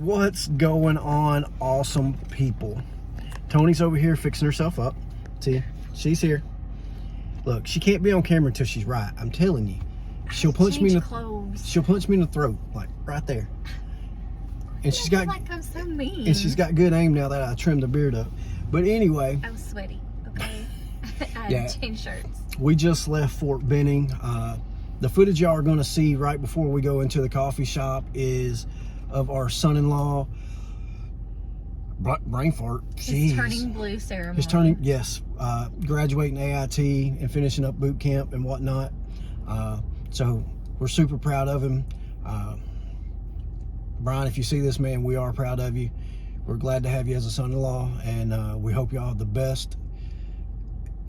What's going on, awesome people? Toni's over here fixing herself up. See, she's here. Look, she can't be on camera until she's right. I'm telling you. She'll punch me in the throat, like right there. And she's got like I'm so mean. And she's got good aim now that I trimmed the beard up. But anyway, I was sweaty. Okay. I had to change shirts. We just left Fort Benning. The footage y'all are going to see right before we go into the coffee shop is of our son-in-law. Brain fart. His turning blue ceremony. Graduating AIT and finishing up boot camp and whatnot. So we're super proud of him. Brian, if you see this, man, we are proud of you. We're glad to have you as a son-in-law, and we hope y'all have the best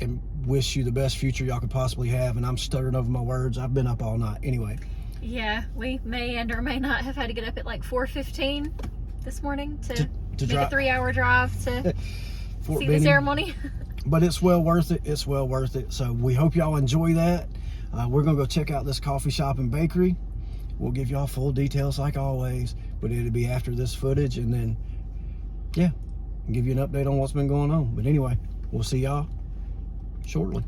and wish you the best future y'all could possibly have. And I'm stuttering over my words. I've been up all night. Anyway. Yeah, we may and or may not have had to get up at like 4:15 this morning to make a 3-hour drive to Fort see Benning. the ceremony. But it's well worth it. It's well worth it. So we hope y'all enjoy that. We're going to go check out this coffee shop and bakery. We'll give y'all full details like always, but it'll be after this footage, and then, yeah, I'll give you an update on what's been going on. But anyway, we'll see y'all shortly.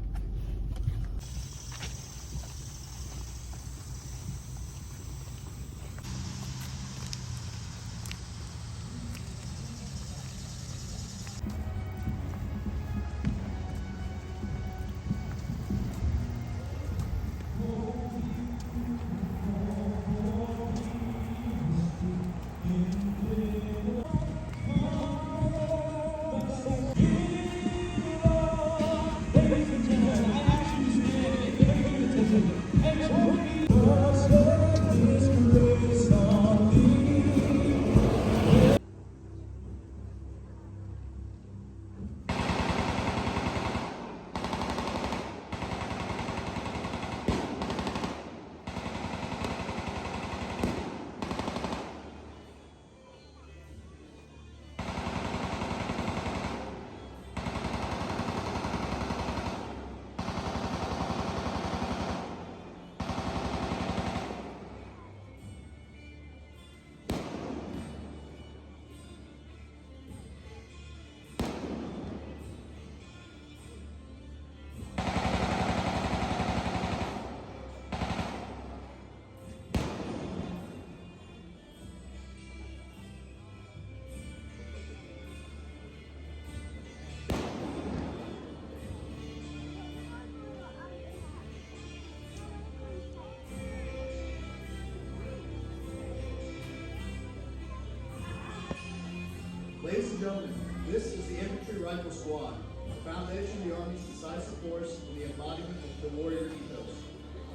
Ladies and gentlemen, this is the Infantry Rifle Squad, the foundation of the Army's decisive force and the embodiment of the warrior ethos.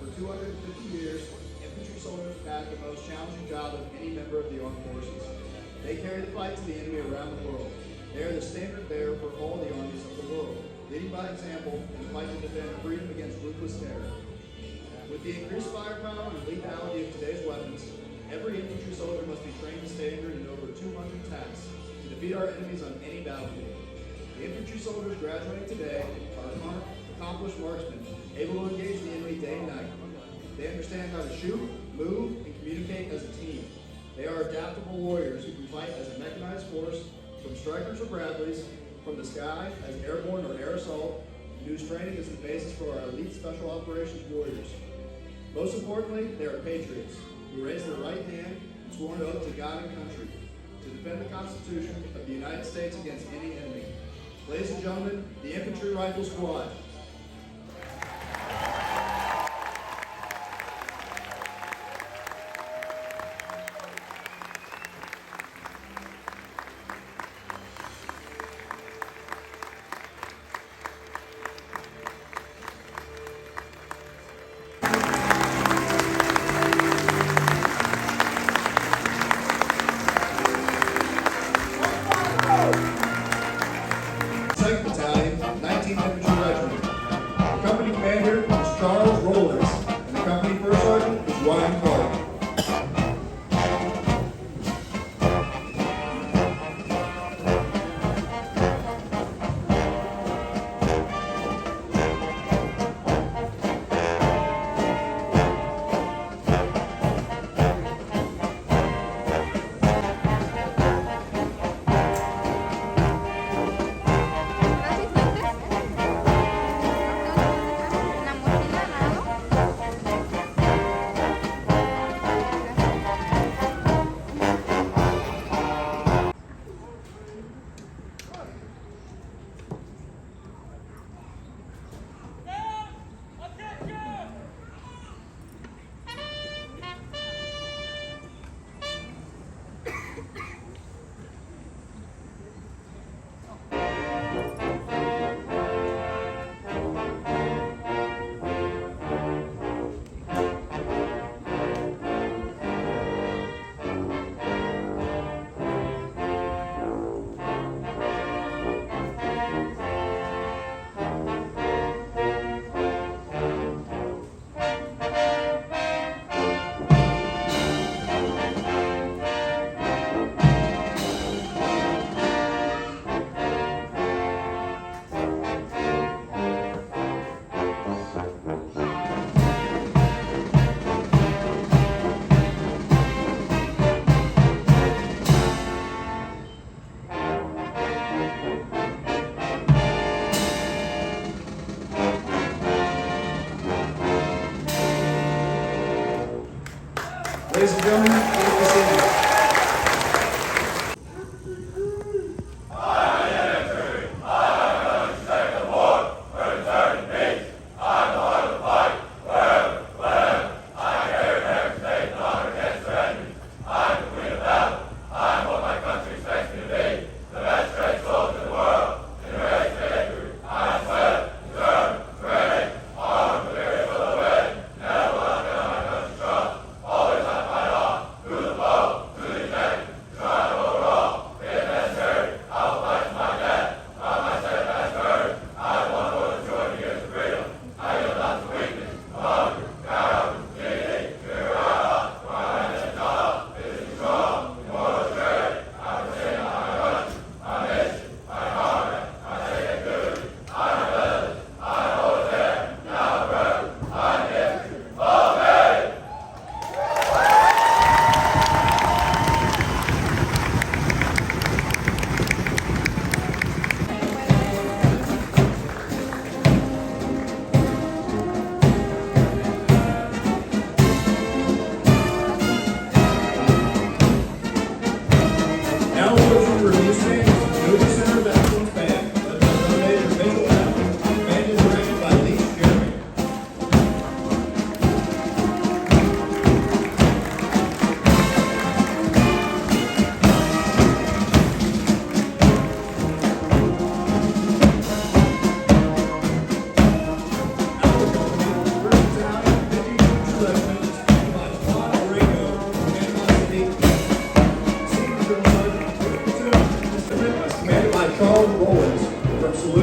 For 250 years, infantry soldiers have had the most challenging job of any member of the armed forces. They carry the fight to the enemy around the world. They are the standard bearer for all the armies of the world, leading by example in the fight to defend freedom against ruthless terror. With the increased firepower and lethality of today's weapons, every infantry soldier must be trained to standard in over 200 tasks to defeat our enemies on any battlefield. The infantry soldiers graduating today are accomplished marksmen, able to engage the enemy day and night. They understand how to shoot, move, and communicate as a team. They are adaptable warriors who can fight as a mechanized force, from strikers or Bradleys, from the sky as airborne or air assault, and whose training is the basis for our elite special operations warriors. Most importantly, they are patriots who raise their right hand and sworn oath to God and country, to defend the Constitution of the United States against any enemy. Ladies and gentlemen, the Infantry Rifle Squad. Second Battalion, 19th Infantry Regiment.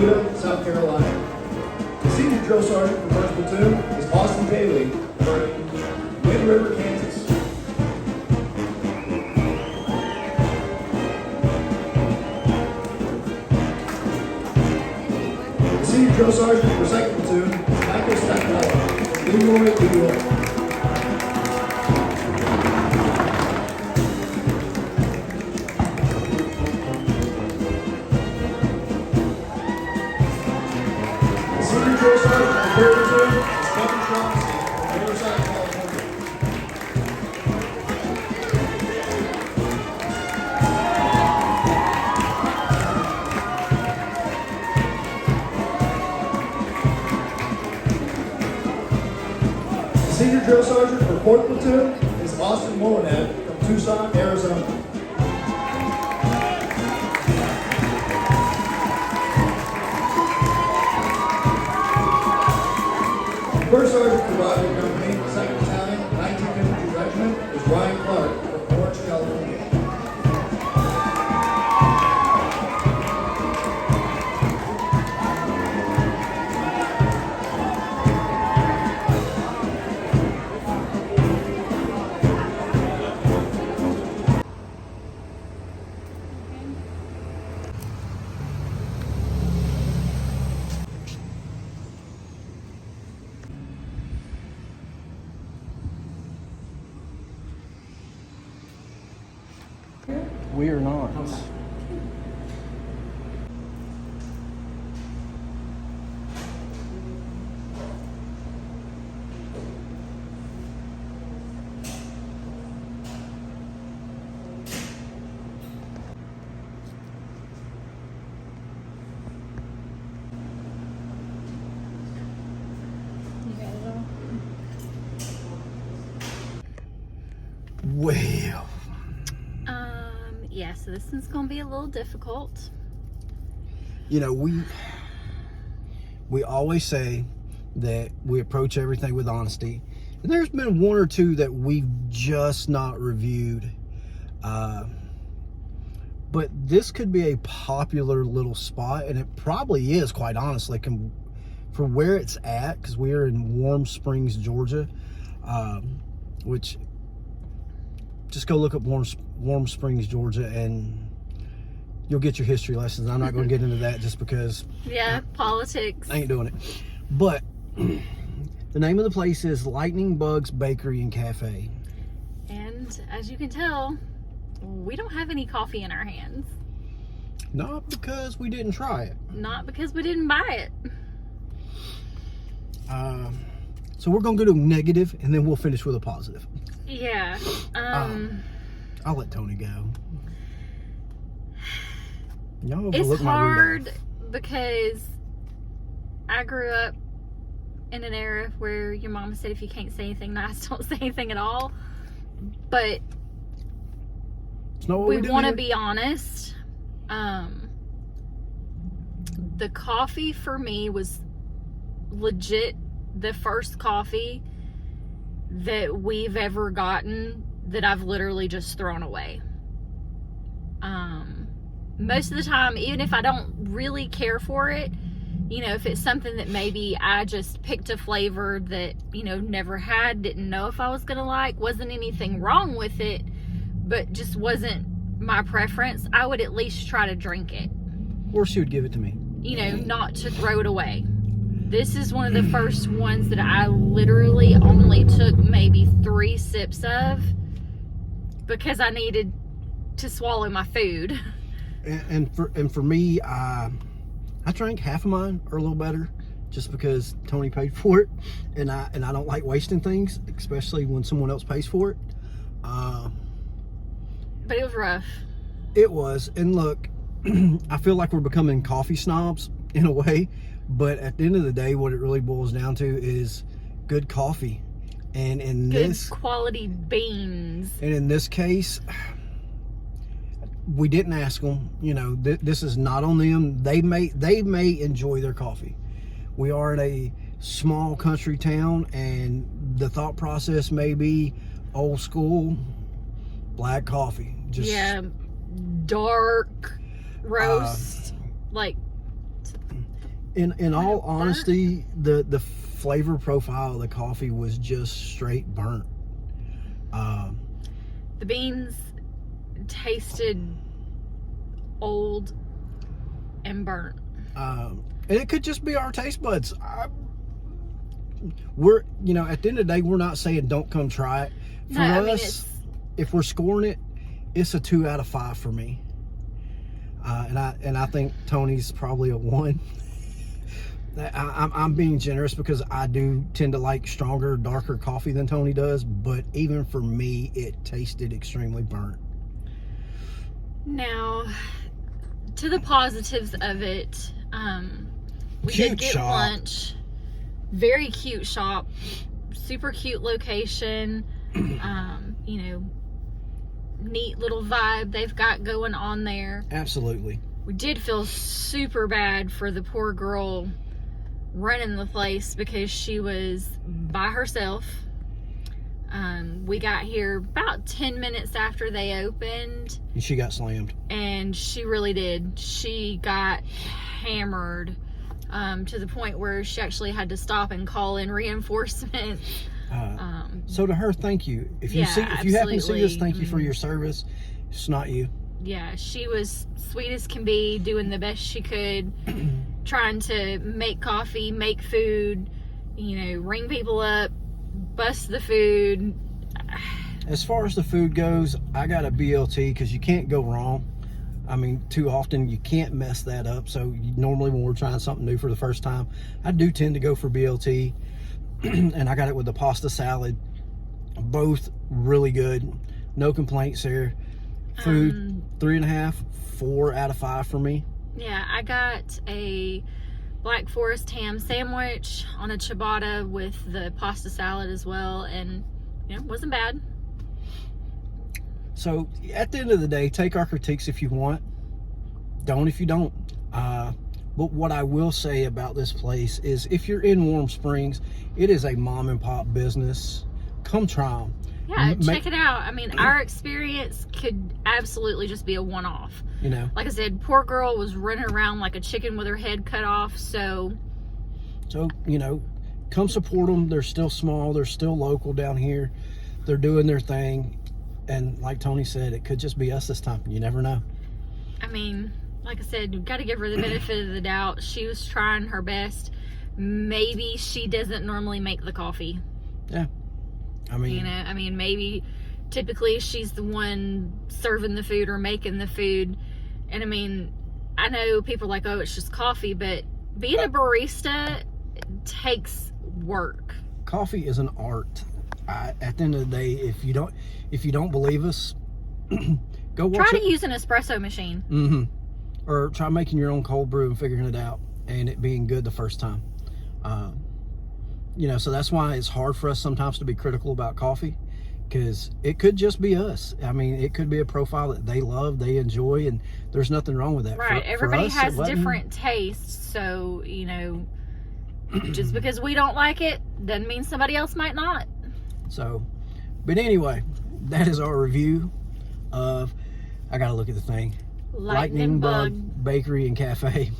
Cheetah, South Carolina. The senior drill sergeant for 1st Platoon is Austin Daly from Wind River, Kansas. The senior drill sergeant for 2nd Platoon is Michael Stackpella from Leroy, New York. Senior drill sergeant for 3rd Platoon is Kevin Shaughnessy from Riverside, California. The senior drill sergeant for 4th Platoon is Austin Molinet from Tucson, Arizona. First Sergeant for Rifle Company, 2nd Battalion, 19th Infantry Regiment, is Ryan Clark from Orange, California. We are not. You got it all? Well, Yeah, so this one's gonna be a little difficult. you know, we always say that we approach everything with honesty. And there's been one or two that we've just not reviewed. But this could be a popular little spot, and it probably is, quite honestly, for where it's at, because we are in Warm Springs, Georgia, which, just go look up Warm Springs, Georgia, and you'll get your history lessons. I'm not going to get into that just because Yeah, politics. I ain't doing it. But the name of the place is Lightning Bugs Bakery and Cafe. And as you can tell, we don't have any coffee in our hands. Not because we didn't try it. Not because we didn't buy it. So we're going to go to negative, and then we'll finish with a positive. Yeah. I'll let Tony go. Y'all It's overlook my hard Rudolph. because I grew up in an era where your mama said if you can't say anything nice, don't say anything at all. But It's not what we do want to here. be honest. The coffee for me was legit the first coffee that we've ever gotten that I've literally just thrown away. Most of the time, even if I don't really care for it, you know, if it's something that maybe I just picked a flavor that, you know, never had, didn't know if I was gonna like, wasn't anything wrong with it, but just wasn't my preference, I would at least try to drink it. Or she would give it to me. You know, not to throw it away. This is one of the first ones that I literally only took maybe 3 sips of because I needed to swallow my food. And for me, I drank half of mine or a little better, just because Tony paid for it, and I don't like wasting things, especially when someone else pays for it. But it was rough. It was, and look, I feel like we're becoming coffee snobs in a way, but at the end of the day, what it really boils down to is good coffee, and in Good quality beans. And in this case, we didn't ask them. You know, this is not on them. They may enjoy their coffee. We are in a small country town, and the thought process may be old school black coffee. Just Yeah, dark roast. Like, In all honesty, the flavor profile of the coffee was just straight burnt. The beans tasted old and burnt. And it could just be our taste buds. We're, you know, at the end of the day, we're not saying don't come try it. For us, if we're scoring it, it's a 2 out of 5 for me. And I think Tony's probably a 1. I'm being generous because I do tend to like stronger, darker coffee than Tony does, but even for me, it tasted extremely burnt. Now, to the positives of it, we Cute did get shop. lunch. Very cute shop, super cute location. You know, neat little vibe they've got going on there. Absolutely. We did feel super bad for the poor girl running the place because she was by herself. We got here about 10 minutes after they opened. And she got slammed. And she really did. She got hammered to the point where she actually had to stop and call in reinforcements. So to her, thank you. If you happen to see this, thank you for your service. It's not you. Yeah, she was sweet as can be, doing the best she could, trying to make coffee, make food, you know, ring people up, bust the food. As far as the food goes, I got a BLT because you can't go wrong. I mean, too often you can't mess that up. So normally when we're trying something new for the first time, I do tend to go for BLT. And I got it with the pasta salad. Both really good. No complaints there. Food, 3.5, 4 out of 5 for me. Yeah, I got a Black Forest ham sandwich on a ciabatta with the pasta salad as well, and you know, wasn't bad. So at the end of the day, take our critiques if you want. Don't if you don't. But what I will say about this place is if you're in Warm Springs, it is a mom and pop business. Come try them. Yeah, check it out. I mean, our experience could absolutely just be a one-off. You know, like I said, poor girl was running around like a chicken with her head cut off. So you know, come support them. They're still small. They're still local down here. They're doing their thing. And like Tony said, it could just be us this time. You never know. I mean, like I said, you've got to give her the benefit of the doubt. She was trying her best. Maybe she doesn't normally make the coffee. Yeah. I mean, you know, I mean, maybe typically she's the one serving the food or making the food. And I mean, I know people are like, oh, it's just coffee, but being a barista takes work. Coffee is an art. At the end of the day, if you don't believe us, go watch Try to use an espresso machine. Or try making your own cold brew and figuring it out and it being good the first time. You know, so that's why it's hard for us sometimes to be critical about coffee, because it could just be us. I mean, it could be a profile that they love, they enjoy, and there's nothing wrong with that. Right. Everybody has different tastes, so, you know, just because we don't like it doesn't mean somebody else might not. So, but anyway, that is our review of, I gotta look at the thing, Lightning Bug Bakery and Cafe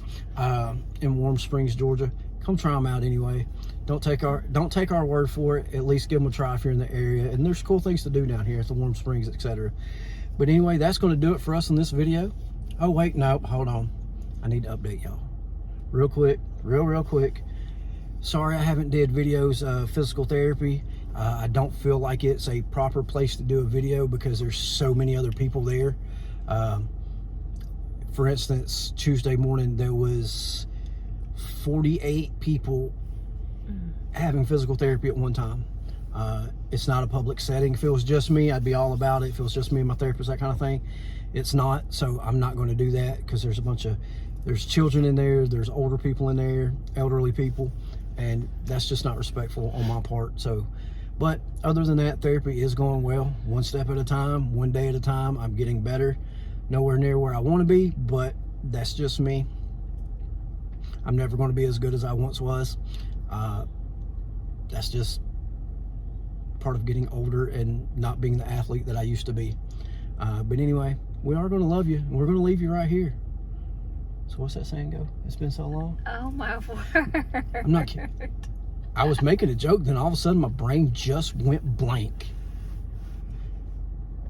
in Warm Springs, Georgia. Come try them out anyway. Don't take our word for it. At least give them a try if you're in the area. And there's cool things to do down here at the Warm Springs, etc. But anyway, that's going to do it for us in this video. Oh wait, no, hold on. I need to update y'all real quick, real quick. Sorry I haven't did videos of physical therapy. I don't feel like it's a proper place to do a video because there's so many other people there. For instance, Tuesday morning there was 48 people having physical therapy at one time. It's not a public setting. If it was just me, I'd be all about it. If it was just me and my therapist, that kind of thing. It's not, so I'm not going to do that because there's children in there, there's older people in there, elderly people, and that's just not respectful on my part. So, but other than that, therapy is going well, one step at a time, one day at a time. I'm getting better. Nowhere near where I want to be, but that's just me. I'm never going to be as good as I once was. That's just part of getting older and not being the athlete that I used to be. But anyway, we are going to love you, and we're going to leave you right here. So what's that saying go? It's been so long. Oh my word. I'm not kidding. I was making a joke, then all of a sudden my brain just went blank.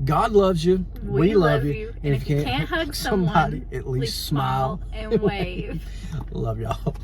God loves you. We love you. And if you can't hug someone, at least smile and wave. Love y'all.